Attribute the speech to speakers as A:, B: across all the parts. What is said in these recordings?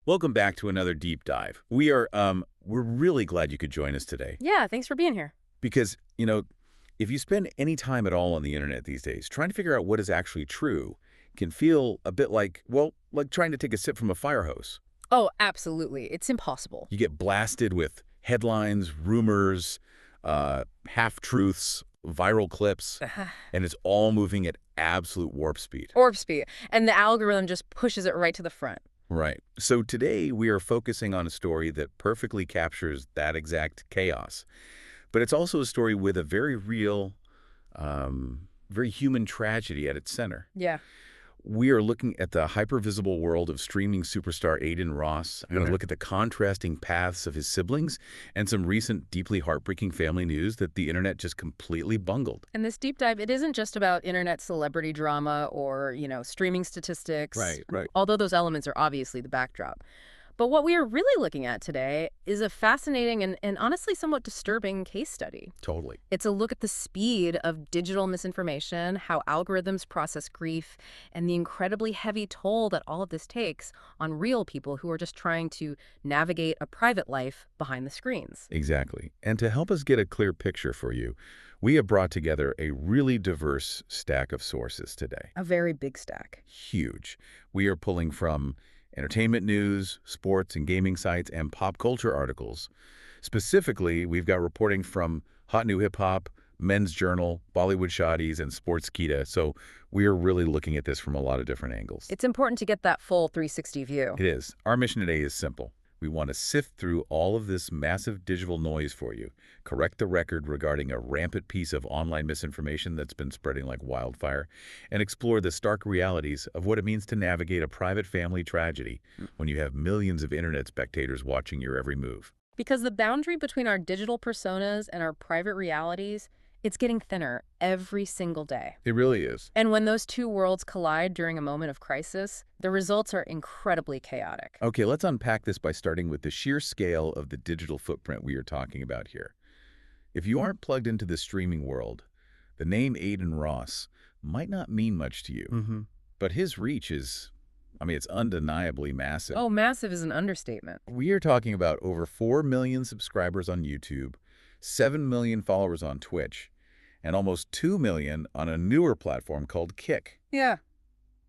A: Welcome back to another deep dive. We're really glad you could join us today
B: Yeah, thanks for being here.
A: because, if you spend any time at all on the internet these days, trying to figure out what is actually true can feel a bit like, well, like trying to take a sip from a fire hose.
B: Oh, absolutely. It's impossible.
A: You get blasted with headlines, rumors, half-truths, viral clips, and it's all moving at absolute warp speed.
B: Orb speed. And the algorithm just pushes it right to the front.
A: Right. So today we are focusing on a story that perfectly captures that exact chaos. But it's also a story with a very real, very human tragedy at its center.
B: Yeah.
A: We are looking at the hyper-visible world of streaming superstar Adin Ross. I'm going to look at the contrasting paths of his siblings and some recent deeply heartbreaking family news that the internet just completely bungled.
B: And this deep dive, it isn't just about internet celebrity drama or, streaming statistics.
A: Right.
B: Although those elements are obviously the backdrop. But what we are really looking at today is a fascinating and honestly somewhat disturbing case study.
A: Totally.
B: It's a look at the speed of digital misinformation, how algorithms process grief, and the incredibly heavy toll that all of this takes on real people who are just trying to navigate a private life behind the screens.
A: Exactly. And to help us get a clear picture for you, we have brought together a really diverse stack of sources today.
B: A very big stack.
A: Huge. We are pulling from entertainment news, sports and gaming sites, and pop culture articles. Specifically, we've got reporting from Hot New Hip Hop, Men's Journal, Bollywood Shotties, and Sportskeeda. So we are really looking at this from a lot of different angles.
B: It's important to get that full 360 view.
A: It is. Our mission today is simple. We want to sift through all of this massive digital noise for you, correct the record regarding a rampant piece of online misinformation that's been spreading like wildfire, and explore the stark realities of what it means to navigate a private family tragedy when you have millions of internet spectators watching your every move.
B: Because the boundary between our digital personas and our private realities, it's getting thinner every single day.
A: It really is.
B: And when those two worlds collide during a moment of crisis, the results are incredibly chaotic.
A: Okay, let's unpack this by starting with the sheer scale of the digital footprint we are talking about here. If you aren't plugged into the streaming world, the name Adin Ross might not mean much to you, but his reach is, it's undeniably massive.
B: Oh, massive is an understatement.
A: We are talking about over 4 million subscribers on YouTube, 7 million followers on Twitch, and almost 2 million on a newer platform called Kick.
B: Yeah.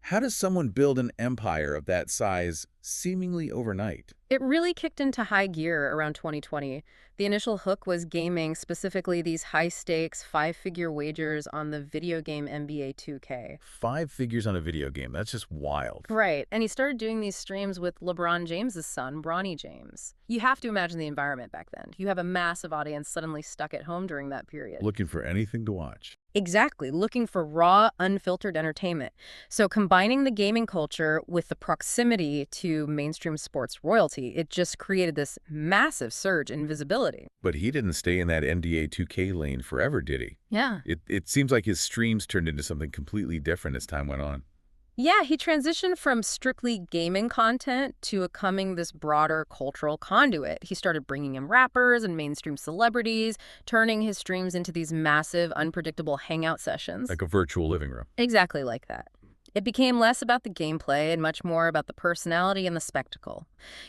A: How does someone build an empire of that size seemingly overnight?
B: It really kicked into high gear around 2020. The initial hook was gaming, specifically these high-stakes, five-figure wagers on the video game NBA 2K.
A: 5 figures on a video game. That's just wild.
B: Right, and he started doing these streams with LeBron James's son, Bronny James. You have to imagine the environment back then. You have a massive audience suddenly stuck at home during that period.
A: Looking for anything to watch.
B: Exactly, looking for raw, unfiltered entertainment. So combining the gaming culture with the proximity to mainstream sports royalty, it just created this massive surge in visibility.
A: But he didn't stay in that NBA 2K lane forever, did he?
B: Yeah.
A: It seems like his streams turned into something completely different as time went on.
B: Yeah, he transitioned from strictly gaming content to becoming this broader cultural conduit. He started bringing in rappers and mainstream celebrities, turning his streams into these massive, unpredictable hangout sessions.
A: Like a virtual living room.
B: Exactly like that. It became less about the gameplay and much more about the personality and the spectacle.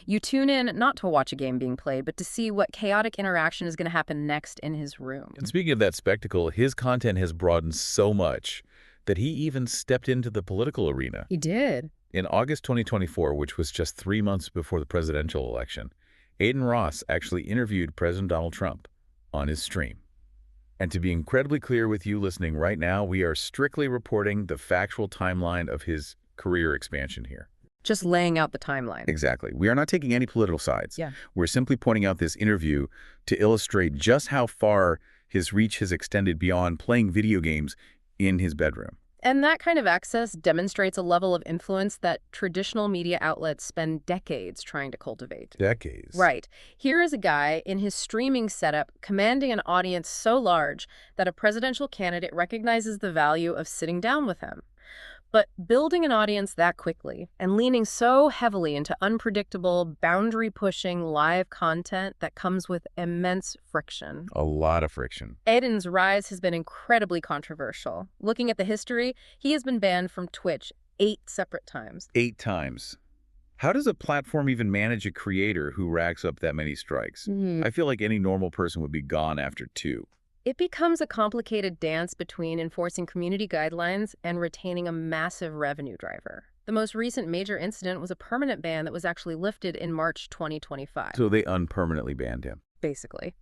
B: You tune in not to watch a game being played, but to see what chaotic interaction is going to happen next in his room.
A: And speaking of that spectacle, his content has broadened so much that he even stepped into the political arena.
B: He did.
A: In August 2024, which was just 3 months before the presidential election, Adin Ross actually interviewed President Donald Trump on his stream. And to be incredibly clear with you listening right now, we are strictly reporting the factual timeline of his career expansion here.
B: Just laying out the timeline.
A: Exactly. We are not taking any political sides.
B: Yeah.
A: We're simply pointing out this interview to illustrate just how far his reach has extended beyond playing video games in his bedroom.
B: And that kind of access demonstrates a level of influence that traditional media outlets spend decades trying to cultivate.
A: Decades.
B: Right. Here is a guy in his streaming setup commanding an audience so large that a presidential candidate recognizes the value of sitting down with him. But building an audience that quickly and leaning so heavily into unpredictable, boundary-pushing live content that comes with immense friction.
A: A lot of friction.
B: Adin's rise has been incredibly controversial. Looking at the history, he has been banned from Twitch 8 separate times.
A: 8 times. How does a platform even manage a creator who racks up that many strikes?
B: Hmm.
A: I feel like any normal person would be gone after two.
B: It becomes a complicated dance between enforcing community guidelines and retaining a massive revenue driver. The most recent major incident was a permanent ban that was actually lifted in March 2025,
A: So they unpermanently banned him.
B: basically.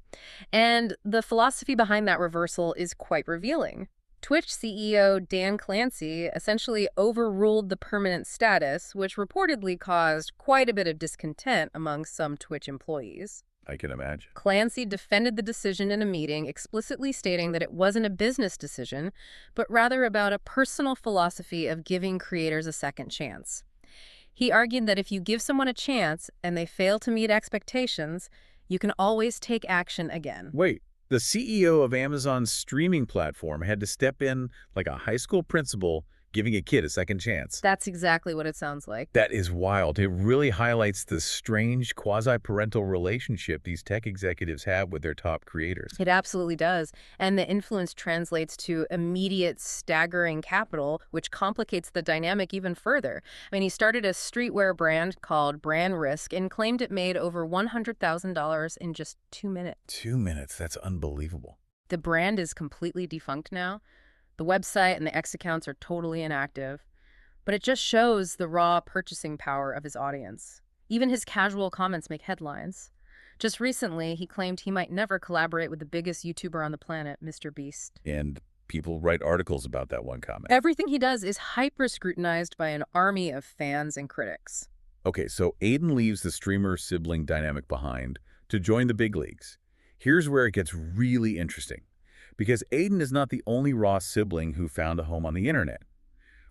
B: And the philosophy behind that reversal is quite revealing. Twitch CEO Dan Clancy essentially overruled the permanent status, which reportedly caused quite a bit of discontent among some Twitch employees.
A: I can imagine.
B: Clancy defended the decision in a meeting, explicitly stating that it wasn't a business decision, but rather about a personal philosophy of giving creators a second chance. He argued that if you give someone a chance and they fail to meet expectations, you can always take action again.
A: Wait, the CEO of Amazon's streaming platform had to step in like a high school principal giving a kid a second chance.
B: That's exactly what it sounds like.
A: That is wild. It really highlights the strange quasi-parental relationship these tech executives have with their top creators.
B: It absolutely does. And the influence translates to immediate, staggering capital, which complicates the dynamic even further. I mean, he started a streetwear brand called Brand Risk and claimed it made over $100,000 in just 2 minutes.
A: 2 minutes, that's unbelievable.
B: The brand is completely defunct now. The website and the X accounts are totally inactive. But it just shows the raw purchasing power of his audience. Even his casual comments make headlines. Just recently, he claimed he might never collaborate with the biggest YouTuber on the planet, Mr. Beast.
A: And people write articles about that one comment.
B: Everything he does is hyper-scrutinized by an army of fans and critics.
A: Okay, so Adin leaves the streamer-sibling dynamic behind to join the big leagues. Here's where it gets really interesting, because Adin is not the only Ross sibling who found a home on the internet.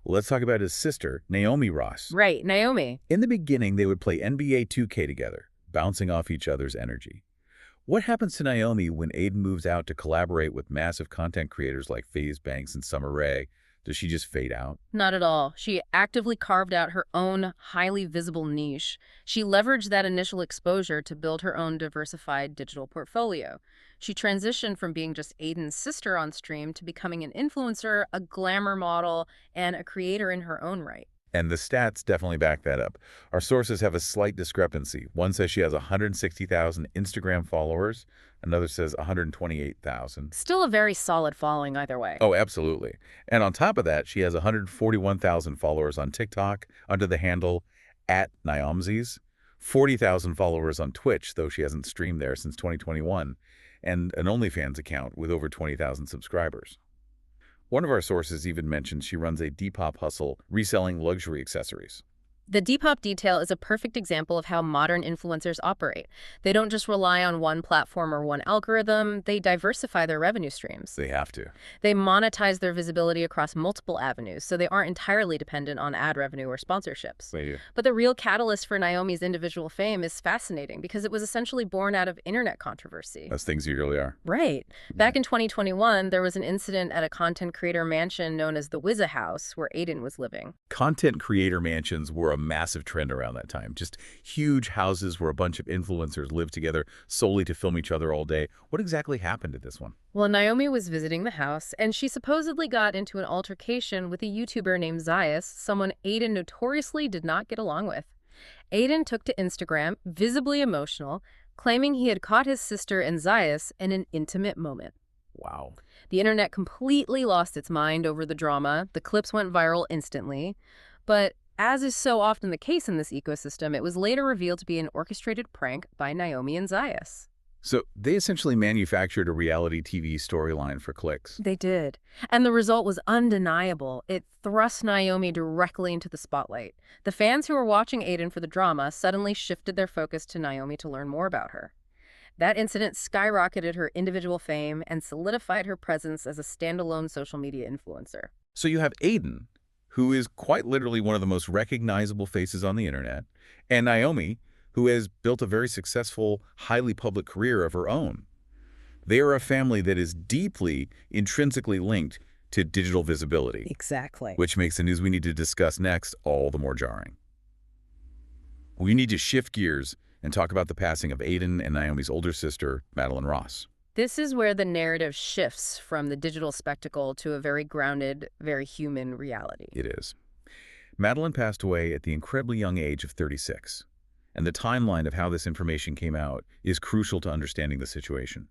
A: Well, let's talk about his sister, Naomi Ross.
B: Right, Naomi.
A: In the beginning, they would play NBA 2K together, bouncing off each other's energy. What happens to Naomi when Adin moves out to collaborate with massive content creators like FaZe Banks and Summer Rae? Does she just fade out?
B: Not at all. She actively carved out her own highly visible niche. She leveraged that initial exposure to build her own diversified digital portfolio. She transitioned from being just Adin's sister on stream to becoming an influencer, a glamour model, and a creator in her own right.
A: And the stats definitely back that up. Our sources have a slight discrepancy. One says she has 160,000 Instagram followers. Another says 128,000.
B: Still a very solid following either way.
A: Oh, absolutely. And on top of that, she has 141,000 followers on TikTok under the handle @Naomzis, 40,000 followers on Twitch, though she hasn't streamed there since 2021, and an OnlyFans account with over 20,000 subscribers. One of our sources even mentions she runs a Depop hustle reselling luxury accessories.
B: The Depop detail is a perfect example of how modern influencers operate. They don't just rely on one platform or one algorithm, they diversify their revenue streams.
A: They have to.
B: They monetize their visibility across multiple avenues, so they aren't entirely dependent on ad revenue or sponsorships.
A: They do.
B: But the real catalyst for Naomi's individual fame is fascinating because it was essentially born out of internet controversy.
A: As things usually are.
B: Right. Back in 2021, there was an incident at a content creator mansion known as the Wizza House, where Adin was living.
A: Content creator mansions were a massive trend around that time. Just huge houses where a bunch of influencers lived together solely to film each other all day. What exactly happened at this one?
B: Well, Naomi was visiting the house, and she supposedly got into an altercation with a YouTuber named Zayas, someone Adin notoriously did not get along with. Adin took to Instagram, visibly emotional, claiming he had caught his sister and Zayas in an intimate moment.
A: Wow.
B: The internet completely lost its mind over the drama. The clips went viral instantly. But as is so often the case in this ecosystem, it was later revealed to be an orchestrated prank by Naomi and Zayas.
A: So they essentially manufactured a reality TV storyline for clicks.
B: They did. And the result was undeniable. It thrust Naomi directly into the spotlight. The fans who were watching Adin for the drama suddenly shifted their focus to Naomi to learn more about her. That incident skyrocketed her individual fame and solidified her presence as a standalone social media influencer.
A: So you have Adin, who is quite literally one of the most recognizable faces on the internet, and Naomi, who has built a very successful, highly public career of her own. They are a family that is deeply, intrinsically linked to digital visibility.
B: Exactly.
A: Which makes the news we need to discuss next all the more jarring. We need to shift gears and talk about the passing of Adin and Naomi's older sister, Adin Ross.
B: This is where the narrative shifts from the digital spectacle to a very grounded, very human reality.
A: It is. Madeline passed away at the incredibly young age of 36, and the timeline of how this information came out is crucial to understanding the situation.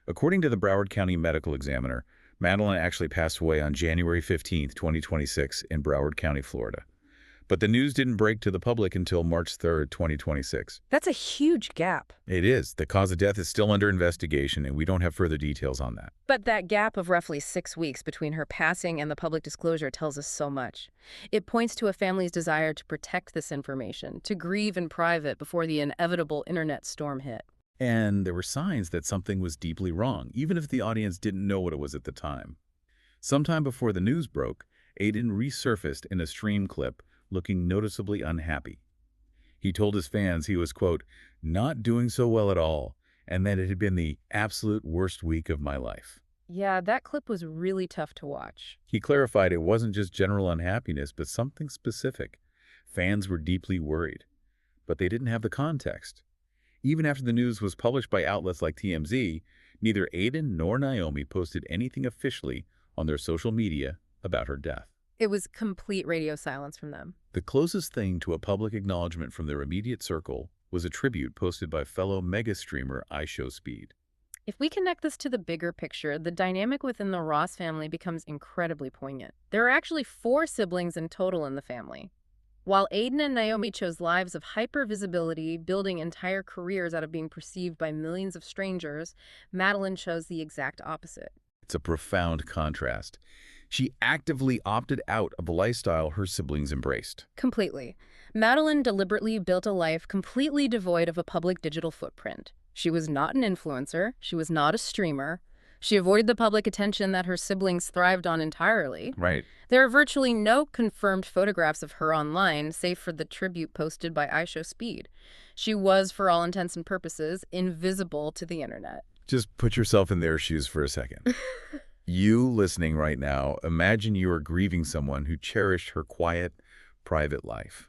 A: According to the Broward County Medical Examiner, Madeline actually passed away on January 15, 2026 in Broward County, Florida. But the news didn't break to the public until March 3, 2026.
B: That's a huge gap.
A: It is. The cause of death is still under investigation, and we don't have further details on that.
B: But that gap of roughly 6 weeks between her passing and the public disclosure tells us so much. It points to a family's desire to protect this information, to grieve in private before the inevitable internet storm hit.
A: And there were signs that something was deeply wrong, even if the audience didn't know what it was at the time. Sometime before the news broke, Adin resurfaced in a stream clip looking noticeably unhappy. He told his fans he was, quote, not doing so well at all, and that it had been the absolute worst week of my life.
B: Yeah, that clip was really tough to watch.
A: He clarified it wasn't just general unhappiness, but something specific. Fans were deeply worried, but they didn't have the context. Even after the news was published by outlets like TMZ, neither Adin nor Naomi posted anything officially on their social media about her death.
B: It was complete radio silence from them.
A: The closest thing to a public acknowledgement from their immediate circle was a tribute posted by fellow mega streamer IShowSpeed.
B: If we connect this to the bigger picture, the dynamic within the Ross family becomes incredibly poignant. There are actually 4 siblings in total in the family. While Adin and Naomi chose lives of hyper-visibility, building entire careers out of being perceived by millions of strangers, Madeline chose the exact opposite.
A: It's a profound contrast. She actively opted out of the lifestyle her siblings embraced.
B: Completely. Madeline deliberately built a life completely devoid of a public digital footprint. She was not an influencer. She was not a streamer. She avoided the public attention that her siblings thrived on entirely.
A: Right.
B: There are virtually no confirmed photographs of her online, save for the tribute posted by IShowSpeed. She was, for all intents and purposes, invisible to the internet.
A: Just put yourself in their shoes for a second. You listening right now, imagine you are grieving someone who cherished her quiet, private life.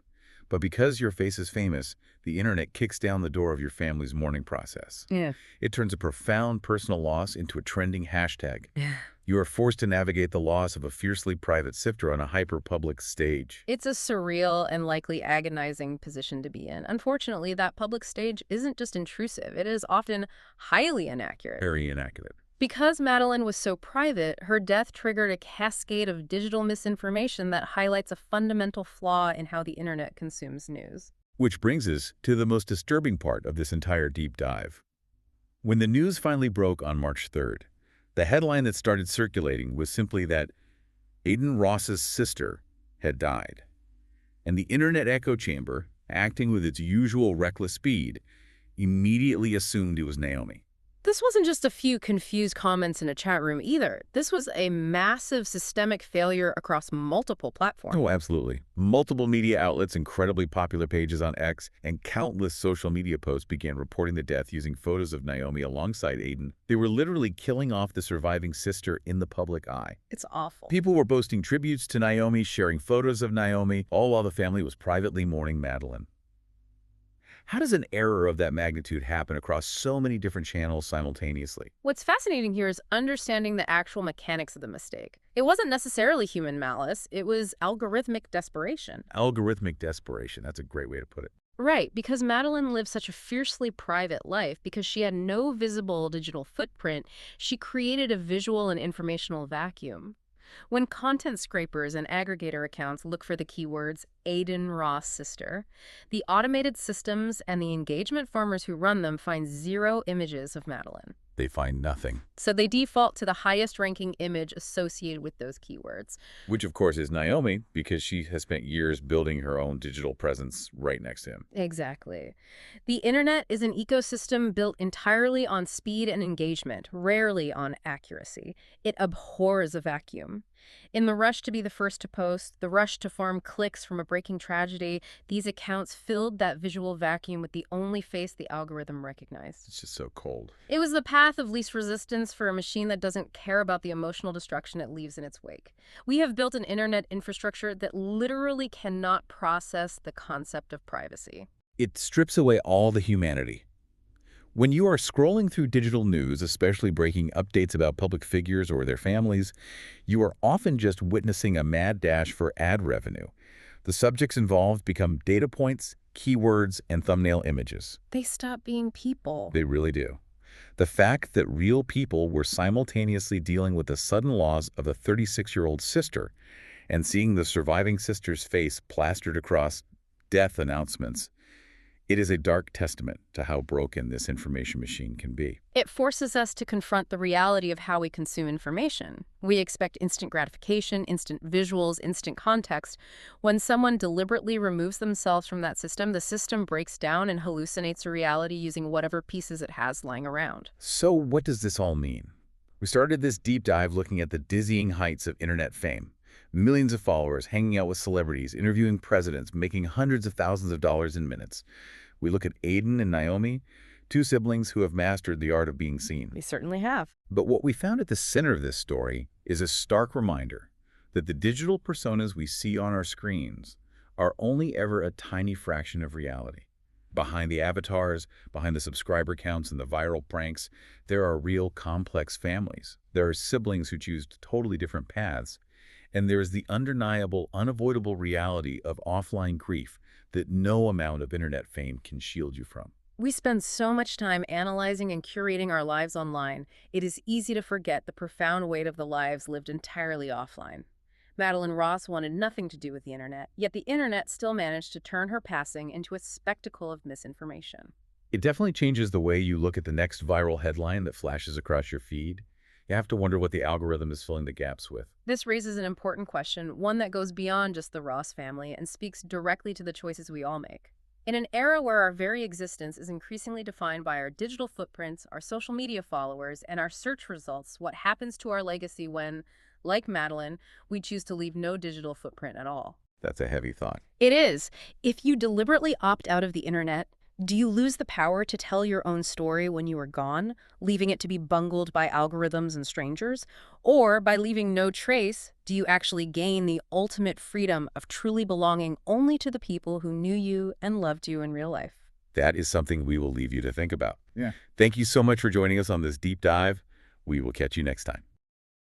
A: But because your face is famous, the internet kicks down the door of your family's mourning process.
B: Yeah.
A: It turns a profound personal loss into a trending hashtag.
B: Yeah.
A: You are forced to navigate the loss of a fiercely private sifter on a hyper-public stage.
B: It's a surreal and likely agonizing position to be in. Unfortunately, that public stage isn't just intrusive. It is often highly inaccurate.
A: Very inaccurate.
B: Because Madeline was so private, her death triggered a cascade of digital misinformation that highlights a fundamental flaw in how the internet consumes news.
A: Which brings us to the most disturbing part of this entire deep dive. When the news finally broke on March 3rd, the headline that started circulating was simply that Adin Ross's sister had died. And the internet echo chamber, acting with its usual reckless speed, immediately assumed it was Naomi.
B: This wasn't just a few confused comments in a chat room either. This was a massive systemic failure across multiple platforms.
A: Oh, absolutely. Multiple media outlets, incredibly popular pages on X, and countless social media posts began reporting the death using photos of Naomi alongside Adin. They were literally killing off the surviving sister in the public eye.
B: It's awful.
A: People were posting tributes to Naomi, sharing photos of Naomi, all while the family was privately mourning Madeline. How does an error of that magnitude happen across so many different channels simultaneously?
B: What's fascinating here is understanding the actual mechanics of the mistake. It wasn't necessarily human malice, it was algorithmic desperation.
A: Algorithmic desperation, that's a great way to put it.
B: Right, because Madeline lived such a fiercely private life, because she had no visible digital footprint, she created a visual and informational vacuum. When content scrapers and aggregator accounts look for the keywords Adin Ross sister, the automated systems and the engagement farmers who run them find 0 images of Madeline.
A: They find nothing.
B: So they default to the highest ranking image associated with those keywords.
A: Which, of course, is Naomi, because she has spent years building her own digital presence right next to him.
B: Exactly. The internet is an ecosystem built entirely on speed and engagement, rarely on accuracy. It abhors a vacuum. In the rush to be the first to post, the rush to farm clicks from a breaking tragedy, these accounts filled that visual vacuum with the only face the algorithm recognized.
A: It's just so cold.
B: It was the path of least resistance for a machine that doesn't care about the emotional destruction it leaves in its wake. We have built an internet infrastructure that literally cannot process the concept of privacy.
A: It strips away all the humanity. When you are scrolling through digital news, especially breaking updates about public figures or their families, you are often just witnessing a mad dash for ad revenue. The subjects involved become data points, keywords, and thumbnail images.
B: They stop being people.
A: They really do. The fact that real people were simultaneously dealing with the sudden loss of a 36-year-old sister and seeing the surviving sister's face plastered across death announcements, it is a dark testament to how broken this information machine can be.
B: It forces us to confront the reality of how we consume information. We expect instant gratification, instant visuals, instant context. When someone deliberately removes themselves from that system, the system breaks down and hallucinates a reality using whatever pieces it has lying around.
A: So what does this all mean? We started this deep dive looking at the dizzying heights of internet fame. Millions of followers, hanging out with celebrities, interviewing presidents, making hundreds of thousands of dollars in minutes. We look at Adin and Naomi, two siblings who have mastered the art of being seen.
B: We certainly have.
A: But what we found at the center of this story is a stark reminder that the digital personas we see on our screens are only ever a tiny fraction of reality. Behind the avatars, behind the subscriber counts and the viral pranks, there are real complex families. There are siblings who choose totally different paths. And there is the undeniable, unavoidable reality of offline grief that no amount of internet fame can shield you from.
B: We spend so much time analyzing and curating our lives online, it is easy to forget the profound weight of the lives lived entirely offline. Adin Ross wanted nothing to do with the internet, yet the internet still managed to turn her passing into a spectacle of misinformation.
A: It definitely changes the way you look at the next viral headline that flashes across your feed. You have to wonder what the algorithm is filling the gaps with.
B: This raises an important question, one that goes beyond just the Ross family and speaks directly to the choices we all make. In an era where our very existence is increasingly defined by our digital footprints, our social media followers, and our search results, what happens to our legacy when, like Madeline, we choose to leave no digital footprint at all?
A: That's a heavy thought.
B: It is. If you deliberately opt out of the internet, do you lose the power to tell your own story when you are gone, leaving it to be bungled by algorithms and strangers? Or, by leaving no trace, do you actually gain the ultimate freedom of truly belonging only to the people who knew you and loved you in real life?
A: That is something we will leave you to think about.
C: Yeah.
A: Thank you so much for joining us on this deep dive. We will catch you next time.